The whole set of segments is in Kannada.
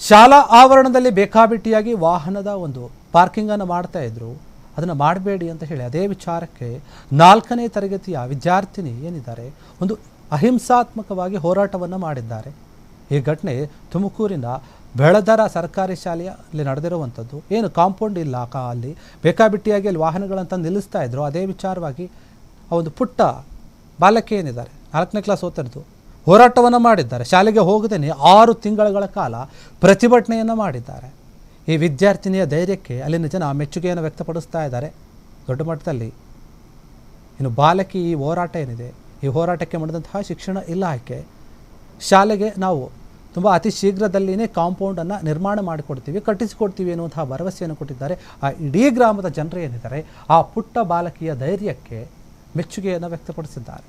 ಶಾಲಾ ಆವರಣದಲ್ಲಿ ಬೇಕಾಬಿಟ್ಟಿಯಾಗಿ ವಾಹನದ ಒಂದು ಪಾರ್ಕಿಂಗನ್ನು ಮಾಡ್ತಾ ಇದ್ರು. ಅದನ್ನು ಮಾಡಬೇಡಿ ಅಂತ ಹೇಳಿ ಅದೇ ವಿಚಾರಕ್ಕೆ 4ನೇ ತರಗತಿಯ ವಿದ್ಯಾರ್ಥಿನಿ ಏನಿದ್ದಾರೆ ಒಂದು ಅಹಿಂಸಾತ್ಮಕವಾಗಿ ಹೋರಾಟವನ್ನು ಮಾಡಿದ್ದಾರೆ. ಈ ಘಟನೆ ತುಮಕೂರಿನ ಬೆಳದರ ಸರ್ಕಾರಿ ಶಾಲೆಯಲ್ಲಿ ನಡೆದಿರುವಂಥದ್ದು. ಏನು ಕಾಂಪೌಂಡ್ ಇಲ್ಲ ಅಲ್ಲಿ ಬೇಕಾಬಿಟ್ಟಿಯಾಗಿ ಅಲ್ಲಿ ವಾಹನಗಳಂತ ನಿಲ್ಲಿಸ್ತಾ ಇದ್ರು. ಅದೇ ವಿಚಾರವಾಗಿ ಆ ಒಂದು ಪುಟ್ಟ ಬಾಲಕಿ ಏನಿದ್ದಾರೆ 4ನೇ ಕ್ಲಾಸ್ ಓದ್ತಿರೋದು ಹೋರಾಟವನ್ನು ಮಾಡಿದ್ದಾರೆ. ಶಾಲೆಗೆ ಹೋಗದೇನೆ 6 ತಿಂಗಳ ಕಾಲ ಪ್ರತಿಭಟನೆಯನ್ನು ಮಾಡಿದ್ದಾರೆ. ಈ ವಿದ್ಯಾರ್ಥಿನಿಯ ಧೈರ್ಯಕ್ಕೆ ಅಲ್ಲಿನ ಜನ ಮೆಚ್ಚುಗೆಯನ್ನು ವ್ಯಕ್ತಪಡಿಸ್ತಾ ಇದ್ದಾರೆ ದೊಡ್ಡ ಮಟ್ಟದಲ್ಲಿ. ಇನ್ನು ಬಾಲಕಿ ಈ ಹೋರಾಟ ಏನಿದೆ, ಈ ಹೋರಾಟಕ್ಕೆ ಮಾಡಿದಂತಹ ಶಿಕ್ಷಣ ಇಲಾಖೆ ಶಾಲೆಗೆ ನಾವು ತುಂಬ ಅತಿ ಶೀಘ್ರದಲ್ಲಿಯೇ ಕಾಂಪೌಂಡನ್ನು ನಿರ್ಮಾಣ ಮಾಡಿಕೊಡ್ತೀವಿ, ಕಟ್ಟಿಸಿಕೊಡ್ತೀವಿ ಎನ್ನುವಂತಹ ಭರವಸೆಯನ್ನು ಕೊಟ್ಟಿದ್ದಾರೆ. ಆ ಇಡೀ ಗ್ರಾಮದ ಜನರು ಏನಿದ್ದಾರೆ ಆ ಪುಟ್ಟ ಬಾಲಕಿಯ ಧೈರ್ಯಕ್ಕೆ ಮೆಚ್ಚುಗೆಯನ್ನು ವ್ಯಕ್ತಪಡಿಸಿದ್ದಾರೆ.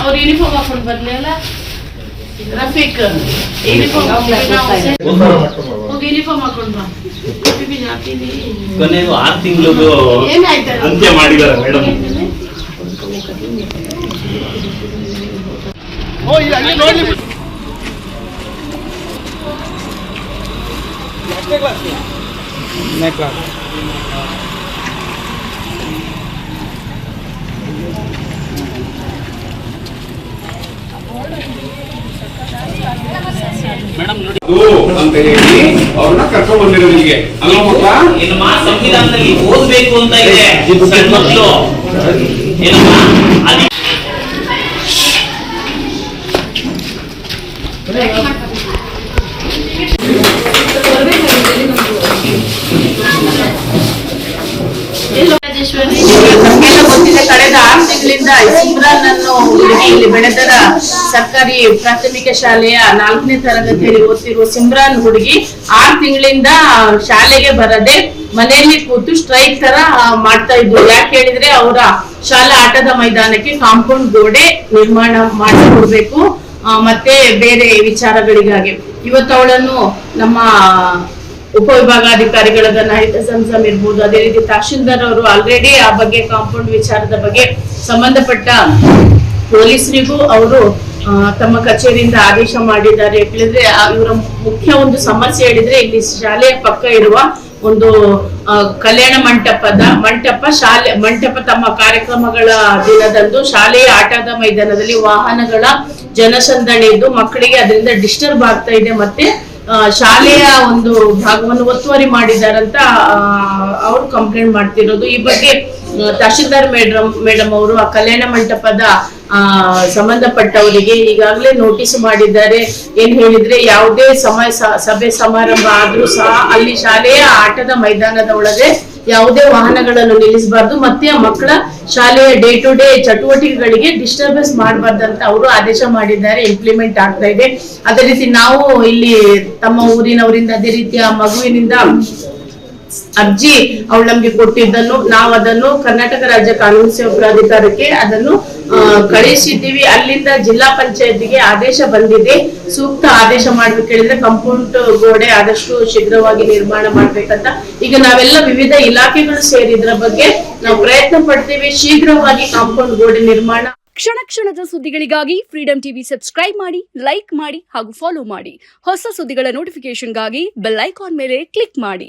और यूनिफॉर्म हाಕೊಂಡು ಬರಲಿಲ್ಲ ರಫೀಕ್ ಯೂನಿಫಾರ್ಮ್ ಹೋಗಿ ಯೂನಿಫಾರ್ಮ್ ಹಾಕೊಂಡು ಬಾ ಬಿಬಿ ಜಾತಿನಿ ಕೊನೆಗೆ 6 ತಿಂಗಳು ಏನಾಯ್ತು ಅಂತ್ಯ ಮಾಡಿದ್ದಾರೆ ಮೇಡಂ. ಓ ಈ ಅಲ್ಲಿ ನೋಡಿ ಎಷ್ಟೇ ಕ್ಲಾಸ್ ನೇ ಕ್ಲಾಸ್ ಮೇಡಮ್ ನೋಡಿ ಅಂತ ಹೇಳಿ ಅವ್ರನ್ನ ಕರ್ಕೊಂಡು ಬಂದಿರೋದು ಇಲ್ಲಿಗೆ. ಏನಮ್ಮ ಸಂವಿಧಾನದಲ್ಲಿ ಓದಬೇಕು ಅಂತ ಇದೆ ಸಣ್ಣ ಮಕ್ಕಳು. ಏನಮ್ಮ ನಮಗೆಲ್ಲ ಗೊತ್ತಿದೆ, ಕಳೆದ 6 ತಿಂಗಳಿಂದ ಸಿಮ್ರಾನ್ ಅನ್ನೋ ಹುಡುಗಿ ಇಲ್ಲಿ ಬೆಳೆದರ ಸರ್ಕಾರಿ ಪ್ರಾಥಮಿಕ ಶಾಲೆಯ 4ನೇ ತರಗತಿಯಲ್ಲಿ ಓದ್ತಿರುವ ಸಿಮ್ರಾನ್ ಹುಡುಗಿ 6 ತಿಂಗಳಿಂದ ಶಾಲೆಗೆ ಬರದೆ ಮನೆಯಲ್ಲಿ ಕೂತು ಸ್ಟ್ರೈಕ್ ತರ ಮಾಡ್ತಾ ಇದ್ರು. ಯಾಕೆ ಹೇಳಿದ್ರೆ ಅವರ ಶಾಲಾ ಆಟದ ಮೈದಾನಕ್ಕೆ ಕಾಂಪೌಂಡ್ ಗೋಡೆ ನಿರ್ಮಾಣ ಮಾಡಿಕೊಡ್ಬೇಕು ಮತ್ತೆ ಬೇರೆ ವಿಚಾರಗಳಿಗಾಗಿ. ಇವತ್ತು ಅವಳನ್ನು ನಮ್ಮ ಉಪವಿಭಾಗಾಧಿಕಾರಿಗಳಾದ ನಾಹಿದ ಸಂಸಮ್ ಇರ್ಬೋದು, ಅದೇ ರೀತಿ ತಹಶೀಲ್ದಾರ್ ಅವರು ಆಲ್ರೆಡಿ ಆ ಬಗ್ಗೆ ಕಾಂಪೌಂಡ್ ವಿಚಾರದ ಬಗ್ಗೆ ಸಂಬಂಧಪಟ್ಟ ಪೊಲೀಸರಿಗೂ ಅವರು ತಮ್ಮ ಕಚೇರಿಯಿಂದ ಆದೇಶ ಮಾಡಿದ್ದಾರೆ. ಹೇಳಿದ್ರೆ ಇವರ ಮುಖ್ಯ ಒಂದು ಸಮಸ್ಯೆ ಹೇಳಿದ್ರೆ ಇಲ್ಲಿ ಶಾಲೆಯ ಪಕ್ಕ ಇರುವ ಒಂದು ಕಲ್ಯಾಣ ಮಂಟಪ ತಮ್ಮ ಕಾರ್ಯಕ್ರಮಗಳ ದಿನದಂದು ಶಾಲೆಯ ಆಟದ ಮೈದಾನದಲ್ಲಿ ವಾಹನಗಳ ಜನಸಂದಣಿ ಇದ್ದು ಮಕ್ಕಳಿಗೆ ಅದರಿಂದ ಡಿಸ್ಟರ್ಬ್ ಆಗ್ತಾ ಇದೆ, ಮತ್ತೆ ಶಾಲೆಯ ಒಂದು ಭಾಗವನ್ನು ಒತ್ತುವರಿ ಮಾಡಿದಾರಂತ ಅವರು ಕಂಪ್ಲೇಂಟ್ ಮಾಡ್ತಿರೋದು. ಈ ಬಗ್ಗೆ ತಹಶೀಲ್ದಾರ್ ಮೇಡಮ್ ಅವರು ಆ ಕಲ್ಯಾಣ ಮಂಟಪದ ಸಂಬಂಧಪಟ್ಟವರಿಗೆ ಈಗಾಗಲೇ ನೋಟಿಸ್ ಮಾಡಿದ್ದಾರೆ. ಏನ್ ಹೇಳಿದ್ರೆ ಯಾವುದೇ ಸಭೆ ಸಮಾರಂಭ ಆದ್ರೂ ಸಹ ಅಲ್ಲಿ ಶಾಲೆಯ ಆಟದ ಮೈದಾನದ ಒಳಗೆ ಯಾವುದೇ ವಾಹನಗಳನ್ನು ನಿಲ್ಲಿಸಬಾರ್ದು, ಮತ್ತೆ ಆ ಮಕ್ಕಳ ಶಾಲೆಯ ಡೇ ಟು ಡೇ ಚಟುವಟಿಕೆಗಳಿಗೆ ಡಿಸ್ಟರ್ಬೆನ್ಸ್ ಮಾಡಬಾರ್ದಂತ ಅವರು ಆದೇಶ ಮಾಡಿದ್ದಾರೆ. ಇಂಪ್ಲಿಮೆಂಟ್ ಆಗ್ತಾ ಇದೆ. ಅದೇ ರೀತಿ ನಾವು ಇಲ್ಲಿ ತಮ್ಮ ಊರಿನವರಿಂದ ಅದೇ ರೀತಿಯ ಮಗುವಿನಿಂದ ಅರ್ಜಿ ಅವಳು ನಮ್ಗೆ ಕೊಟ್ಟಿದ್ದನ್ನು ನಾವು ಅದನ್ನು ಕರ್ನಾಟಕ ರಾಜ್ಯ ಕಾನೂನು ಸೇವಾ ಪ್ರಾಧಿಕಾರಕ್ಕೆ ಅದನ್ನು ಕಳಿಸಿದ್ದೀವಿ. ಅಲ್ಲಿಂದ ಜಿಲ್ಲಾ ಪಂಚಾಯತ್ಗೆ ಆದೇಶ ಬಂದಿದೆ. ಸೂಕ್ತ ಆದೇಶ ಮಾಡ್ಬೇಕು ಹೇಳಿದ್ರೆ ಕಾಂಪೌಂಡ್ ಗೋಡೆ ಆದಷ್ಟು ಶೀಘ್ರವಾಗಿ ನಿರ್ಮಾಣ ಮಾಡ್ಬೇಕಂತ ಈಗ ನಾವೆಲ್ಲ ವಿವಿಧ ಇಲಾಖೆಗಳು ಸೇರಿದ್ರ ಬಗ್ಗೆ ನಾವು ಪ್ರಯತ್ನ ಪಡ್ತೀವಿ. ಶೀಘ್ರವಾಗಿ ಕಾಂಪೌಂಡ್ ಗೋಡೆ ನಿರ್ಮಾಣ. ಕ್ಷಣ ಕ್ಷಣದ ಸುದ್ದಿಗಳಿಗಾಗಿ ಫ್ರೀಡಂ ಟಿವಿ ಸಬ್ಸ್ಕ್ರೈಬ್ ಮಾಡಿ, ಲೈಕ್ ಮಾಡಿ ಹಾಗೂ ಫಾಲೋ ಮಾಡಿ. ಹೊಸ ಸುದ್ದಿಗಳ ನೋಟಿಫಿಕೇಶನ್ಗಾಗಿ ಬೆಲ್ ಐಕಾನ್ ಮೇಲೆ ಕ್ಲಿಕ್ ಮಾಡಿ.